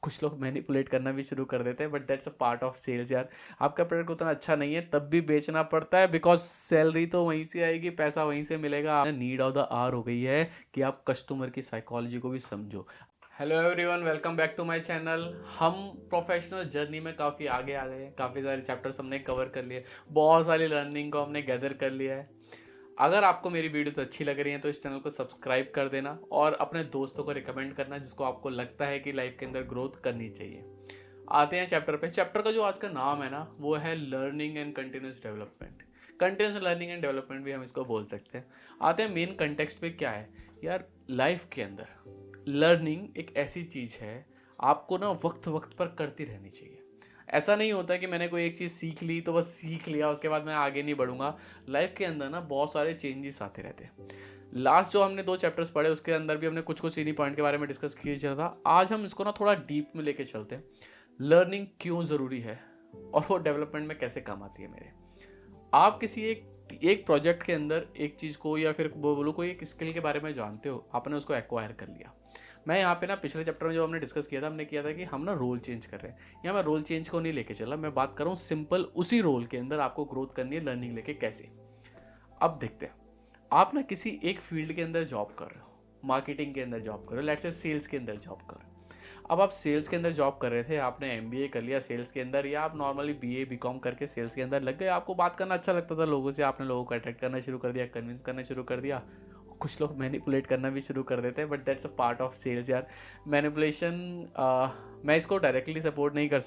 कुछ लोग मैनिपुलेट करना भी शुरू कर देते हैं, but that's a part of sales यार। आपका प्रोडक्ट उतना अच्छा नहीं है तब भी बेचना पड़ता है, बिकॉज सैलरी तो वहीं से आएगी, पैसा वहीं से मिलेगा। नीड ऑफ द आवर हो गई है कि आप कस्टमर की साइकोलॉजी को भी समझो। Hello everyone, welcome back to my channel. हम प्रोफेशनल जर्नी में काफ़ी आगे आ गए हैं, काफ़ी सारे चैप्टर्स हमने कवर कर लिए, बहुत सारी लर्निंग को हमने गैदर कर लिया है। अगर आपको मेरी वीडियो तो अच्छी लग रही है तो इस चैनल को सब्सक्राइब कर देना और अपने दोस्तों को रिकमेंड करना जिसको आपको लगता है कि लाइफ के अंदर ग्रोथ करनी चाहिए। आते हैं चैप्टर पे। चैप्टर का जो आज का नाम है ना, वो है learning and continuous development. Continuous learning and development भी हम इसको बोल सकते हैं। आते हैं मेन कंटेक्स्ट पे। क्या है यार, लाइफ के अंदर लर्निंग एक ऐसी चीज़ है, आपको ना वक्त वक्त पर करती रहनी चाहिए। ऐसा नहीं होता कि मैंने कोई एक चीज़ सीख ली तो बस सीख लिया, उसके बाद मैं आगे नहीं बढ़ूंगा। लाइफ के अंदर ना बहुत सारे चेंजेस आते रहते हैं। लास्ट जो हमने 2 चैप्टर्स पढ़े उसके अंदर भी हमने कुछ कुछ इन्हीं पॉइंट के बारे में डिस्कस किया चला था। आज हम इसको ना थोड़ा डीप में लेके चलते हैं। लर्निंग क्यों ज़रूरी है और वो डेवलपमेंट में कैसे काम आती है मेरे। आप किसी एक प्रोजेक्ट के अंदर एक चीज़ को या फिर बोलो कोई एक स्किल के बारे में जानते हो, आपने उसको एक्वायर कर लिया। मैं यहाँ पे ना पिछले चैप्टर में जो हमने डिस्कस किया था, हमने किया था कि हम ना रोल चेंज कर रहे हैं। यहाँ मैं रोल चेंज को नहीं लेके चला, मैं बात कर रहा हूँ सिंपल उसी रोल के अंदर आपको ग्रोथ करनी है लर्निंग लेके कैसे। अब देखते हैं, आप ना किसी एक फील्ड के अंदर जॉब कर रहे हो, मार्केटिंग के अंदर जॉब कर रहे हो, लेट्स से सेल्स के अंदर जॉब कर रहे हो। अब आप सेल्स के अंदर जॉब कर रहे थे, आपने एमबीए कर लिया सेल्स के अंदर, या आप नॉर्मली बीए बीकॉम करके सेल्स के अंदर लग गए। आपको बात करना अच्छा लगता था लोगों से, आपने लोगों को अट्रैक्ट करना शुरू कर दिया, कन्विंस करना शुरू कर दिया। कुछ लोग मैनिपुलेट करना भी शुरू कर देते हैं, but that's a part of sales यार। मैनिपुलेशन मैं इसको डायरेक्टली सपोर्ट नहीं कर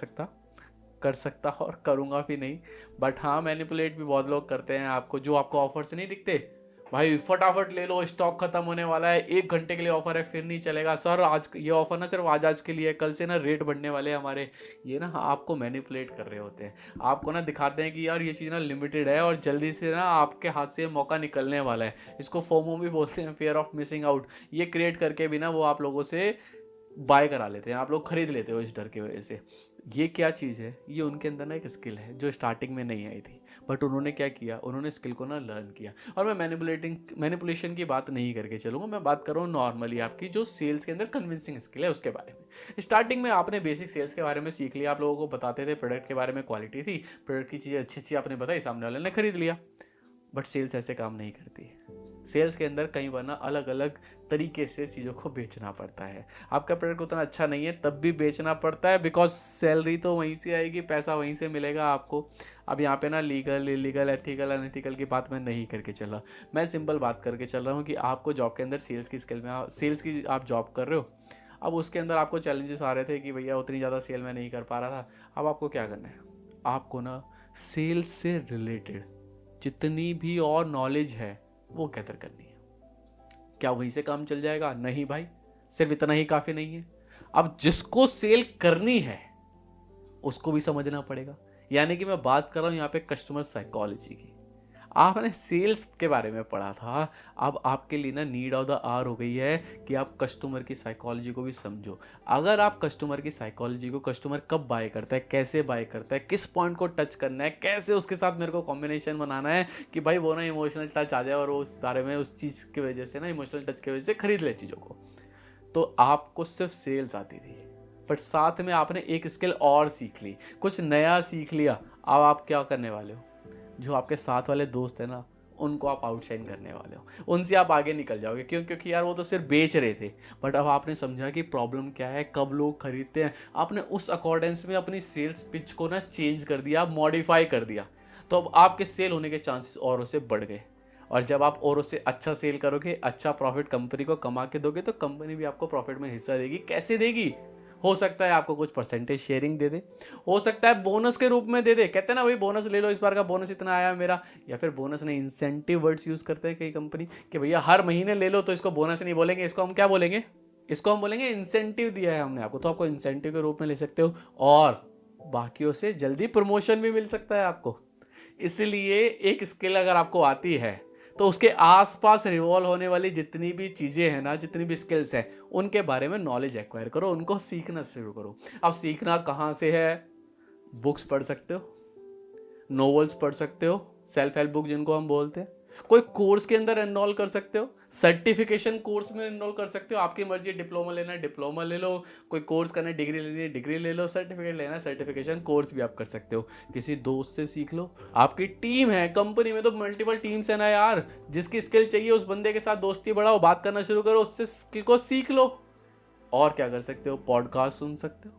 सकता और करूँगा भी नहीं। बट हाँ, मैनिपुलेट भी बहुत लोग करते हैं। आपको जो आपको ऑफर से नहीं दिखते, भाई फटाफट ले लो, स्टॉक खत्म होने वाला है, 1 घंटे के लिए ऑफर है, फिर नहीं चलेगा सर। आज ये ऑफर ना सिर्फ आज के लिए है, कल से ना रेट बढ़ने वाले हैं हमारे। ये ना आपको मैनिपुलेट कर रहे होते हैं। आपको ना दिखाते हैं कि यार ये चीज़ ना लिमिटेड है और जल्दी से ना आपके हाथ से मौका निकलने वाला है। इसको फोमो भी बोलते हैं, फियर ऑफ मिसिंग आउट। ये क्रिएट करके भी ना वो आप लोगों से बाय करा लेते हैं, आप लोग खरीद लेते हो इस डर की वजह से। ये क्या चीज़ है, ये उनके अंदर ना एक स्किल है जो स्टार्टिंग में नहीं आई थी, बट उन्होंने क्या किया, उन्होंने स्किल को ना लर्न किया। और मैं मैनिपुलेशन की बात नहीं करके चलूँगा, मैं बात कर रहा हूँ नॉर्मली आपकी जो सेल्स के अंदर कन्विंसिंग स्किल है उसके बारे में। स्टार्टिंग में आपने बेसिक सेल्स के बारे में सीख लिया, आप लोगों को बताते थे प्रोडक्ट के बारे में, क्वालिटी थी, प्रोडक्ट की चीज़ें अच्छी अच्छी आपने बताई, सामने वाले ने खरीद लिया। बट सेल्स ऐसे काम नहीं करती है। सेल्स के अंदर कई बार ना अलग अलग तरीके से चीज़ों को बेचना पड़ता है। आपका प्रोडक्ट उतना अच्छा नहीं है तब भी बेचना पड़ता है, बिकॉज सैलरी तो वहीं से आएगी, पैसा वहीं से मिलेगा आपको। अब यहाँ पे ना लीगल इलीगल एथिकल अनएथिकल की बात मैं नहीं करके चल रहा, मैं सिंपल बात करके चल रहा हूँ कि आपको जॉब के अंदर सेल्स की स्किल में सेल्स की आप जॉब कर रहे हो। अब उसके अंदर आपको चैलेंजेस आ रहे थे कि भैया उतनी ज़्यादा सेल मैं नहीं कर पा रहा था। अब आपको क्या करना है, आपको ना सेल्स से रिलेटेड जितनी भी और नॉलेज है वो गैदर करनी है। क्या वहीं से काम चल जाएगा? नहीं भाई, सिर्फ इतना ही काफ़ी नहीं है। अब जिसको सेल करनी है उसको भी समझना पड़ेगा। यानी कि मैं बात कर रहा हूँ यहाँ पे कस्टमर साइकोलॉजी की। आपने सेल्स के बारे में पढ़ा था, अब आपके लिए ना नीड ऑफ द आवर हो गई है कि आप कस्टमर की साइकोलॉजी को भी समझो। अगर आप कस्टमर की साइकोलॉजी को, कस्टमर कब बाय करता है, कैसे बाय करता है, किस पॉइंट को टच करना है, कैसे उसके साथ मेरे को कॉम्बिनेशन बनाना है कि भाई वो ना इमोशनल टच आ जाए और वो उस बारे में उस चीज़ की वजह से ना इमोशनल टच की वजह से खरीद ले चीज़ों को। तो आपको सिर्फ सेल्स आती थी, बट साथ में आपने एक स्किल और सीख ली, कुछ नया सीख लिया। अब आप क्या करने वाले हो, जो आपके साथ वाले दोस्त हैं ना, उनको आप आउटशाइन करने वाले हो, उनसे आप आगे निकल जाओगे। क्यों? क्योंकि यार वो तो सिर्फ बेच रहे थे, बट अब आपने समझा कि प्रॉब्लम क्या है, कब लोग खरीदते हैं। आपने उस अकॉर्डेंस में अपनी सेल्स पिच को ना चेंज कर दिया, मॉडिफाई कर दिया। तो अब आपके सेल होने के चांसेस औरों से बढ़ गए। और जब आप औरों से अच्छा सेल करोगे, अच्छा प्रॉफिट कंपनी को कमा के दोगे, तो कंपनी भी आपको प्रॉफिट में हिस्सा देगी। कैसे देगी? हो सकता है आपको कुछ परसेंटेज शेयरिंग दे दे, हो सकता है बोनस के रूप में दे दे। कहते हैं ना भाई बोनस ले लो, इस बार का बोनस इतना आया मेरा। या फिर बोनस नहीं, इंसेंटिव वर्ड्स यूज़ करते हैं कई कंपनी कि भैया हर महीने ले लो, तो इसको बोनस नहीं बोलेंगे, इसको हम क्या बोलेंगे, इसको हम बोलेंगे इंसेंटिव दिया है हमने आपको, तो आपको इंसेंटिव के रूप में ले सकते हो। और बाकियों से जल्दी प्रमोशन भी मिल सकता है आपको। इसलिए एक स्किल अगर आपको आती है तो उसके आसपास रिवॉल्व होने वाली जितनी भी चीज़ें हैं ना, जितनी भी स्किल्स हैं, उनके बारे में नॉलेज एक्वायर करो, उनको सीखना शुरू करो। अब सीखना कहाँ से है? बुक्स पढ़ सकते हो, नोवेल्स पढ़ सकते हो, सेल्फ हेल्प बुक जिनको हम बोलते हैं, कोई कोर्स के अंदर एनरोल कर सकते हो, सर्टिफिकेशन कोर्स में एनरोल कर सकते हो, आपकी मर्जी है, डिप्लोमा लेना है डिप्लोमा ले लो, कोई कोर्स करना है, डिग्री लेनी है डिग्री ले लो, सर्टिफिकेट लेना है सर्टिफिकेशन कोर्स भी आप कर सकते हो, किसी दोस्त से सीख लो। आपकी टीम है कंपनी में तो मल्टीपल टीम्स है ना यार, जिसकी स्किल चाहिए उस बंदे के साथ दोस्ती बढ़ाओ, बात करना शुरू करो, उससे स्किल को सीख लो। और क्या कर सकते हो, पॉडकास्ट सुन सकते हो।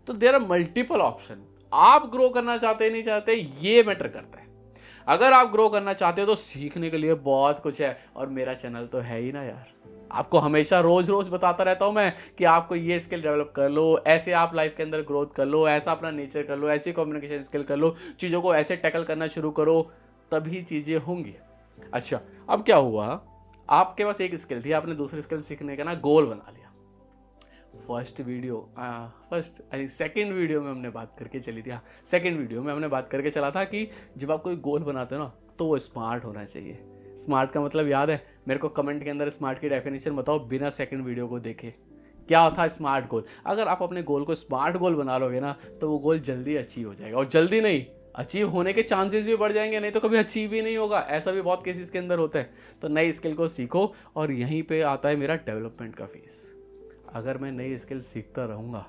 तो देयर आर मल्टीपल ऑप्शन। आप ग्रो करना चाहते नहीं चाहते ये मैटर करता है। अगर आप ग्रो करना चाहते हो तो सीखने के लिए बहुत कुछ है, और मेरा चैनल तो है ही ना यार। आपको हमेशा रोज रोज बताता रहता हूं मैं कि आपको ये स्किल डेवलप कर लो, ऐसे आप लाइफ के अंदर ग्रोथ कर लो, ऐसा अपना नेचर कर लो, ऐसी कम्युनिकेशन स्किल कर लो, चीज़ों को ऐसे टैकल करना शुरू करो, तभी चीज़ें होंगी। अच्छा, अब क्या हुआ, आपके पास एक स्किल थी, आपने दूसरी स्किल सीखने का ना गोल बना लिया। सेकंड वीडियो में हमने बात करके चली थी, सेकंड वीडियो में हमने बात करके चला था कि जब आप कोई गोल बनाते हो ना तो वो स्मार्ट होना चाहिए। स्मार्ट का मतलब याद है मेरे को, कमेंट के अंदर स्मार्ट की डेफिनेशन बताओ बिना सेकंड वीडियो को देखे, क्या था स्मार्ट गोल। अगर आप अपने गोल को स्मार्ट गोल बना लोगे ना तो वो गोल जल्दी अचीव हो जाएगा, और जल्दी नहीं, अचीव होने के चांसेस भी बढ़ जाएंगे, नहीं तो कभी अचीव ही नहीं होगा। ऐसा भी बहुत केसेस के अंदर होता है। तो नई स्किल को सीखो, और यहीं पे आता है मेरा डेवलपमेंट का फेस। अगर मैं नई स्किल सीखता रहूँगा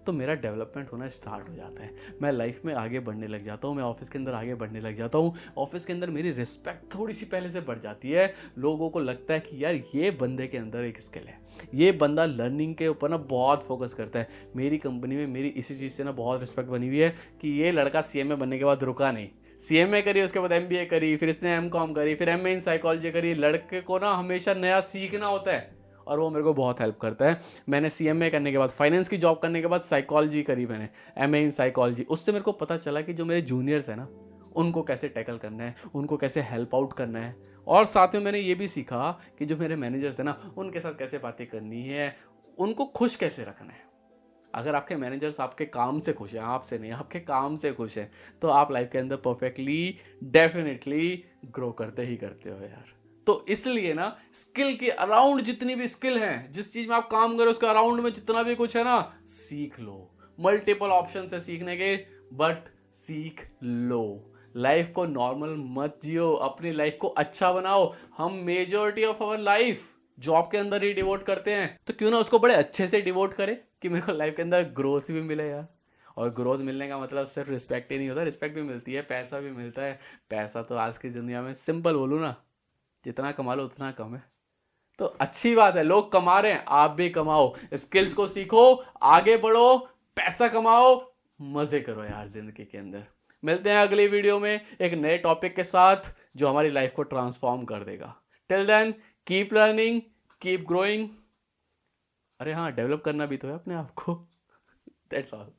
तो मेरा डेवलपमेंट होना स्टार्ट हो जाता है, मैं लाइफ में आगे बढ़ने लग जाता हूँ, मैं ऑफिस के अंदर आगे बढ़ने लग जाता हूँ, ऑफिस के अंदर मेरी रिस्पेक्ट थोड़ी सी पहले से बढ़ जाती है। लोगों को लगता है कि यार ये बंदे के अंदर एक स्किल है, ये बंदा लर्निंग के ऊपर ना बहुत फोकस करता है। मेरी कंपनी में मेरी इसी चीज़ से ना बहुत रिस्पेक्ट बनी हुई है कि ये लड़का सीएमए बनने के बाद रुका नहीं, सीएमए करी, उसके बाद एमबीए करी, फिर इसने एमकॉम करी, फिर एमए इन साइकोलॉजी करी। लड़के को ना हमेशा नया सीखना होता है, और वो मेरे को बहुत हेल्प करता है। मैंने सीएमए करने के बाद, फाइनेंस की जॉब करने के बाद साइकोलॉजी करी मैंने, एमए इन साइकोलॉजी। उससे मेरे को पता चला कि जो मेरे जूनियर्स हैं ना उनको कैसे टैकल करना है, उनको कैसे हेल्प आउट करना है। और साथ में मैंने ये भी सीखा कि जो मेरे मैनेजर्स हैं ना उनके साथ कैसे बातें करनी है, उनको खुश कैसे रखना है। अगर आपके मैनेजर्स आपके काम से खुश हैं, आपसे नहीं, आपके काम से खुश हैं, तो आप लाइफ के अंदर परफेक्टली डेफिनेटली ग्रो करते ही करते हो यार। तो इसलिए ना स्किल के अराउंड जितनी भी स्किल हैं, जिस चीज में आप काम करो उसके अराउंड में जितना भी कुछ है ना, सीख लो। मल्टीपल ऑप्शन है सीखने के, बट सीख लो। लाइफ को नॉर्मल मत जियो, अपनी लाइफ को अच्छा बनाओ। हम majority of our life job के अंदर ही डिवोट करते हैं, तो क्यों ना उसको बड़े अच्छे से डिवोट करें कि मेरे को लाइफ के अंदर ग्रोथ भी मिले यार। और ग्रोथ मिलने का मतलब सिर्फ रिस्पेक्ट ही नहीं होता, रिस्पेक्ट भी मिलती है, पैसा भी मिलता है। पैसा तो आज की दुनिया में सिंपल बोलूँ ना, जितना कमा लो उतना कम है। तो अच्छी बात है, लोग कमा रहे हैं, आप भी कमाओ, स्किल्स को सीखो, आगे बढ़ो, पैसा कमाओ, मजे करो यार जिंदगी के अंदर। मिलते हैं अगली वीडियो में एक नए टॉपिक के साथ जो हमारी लाइफ को ट्रांसफॉर्म कर देगा। Till then keep learning, keep growing. अरे हाँ, डेवलप करना भी तो है अपने आप को। That's all.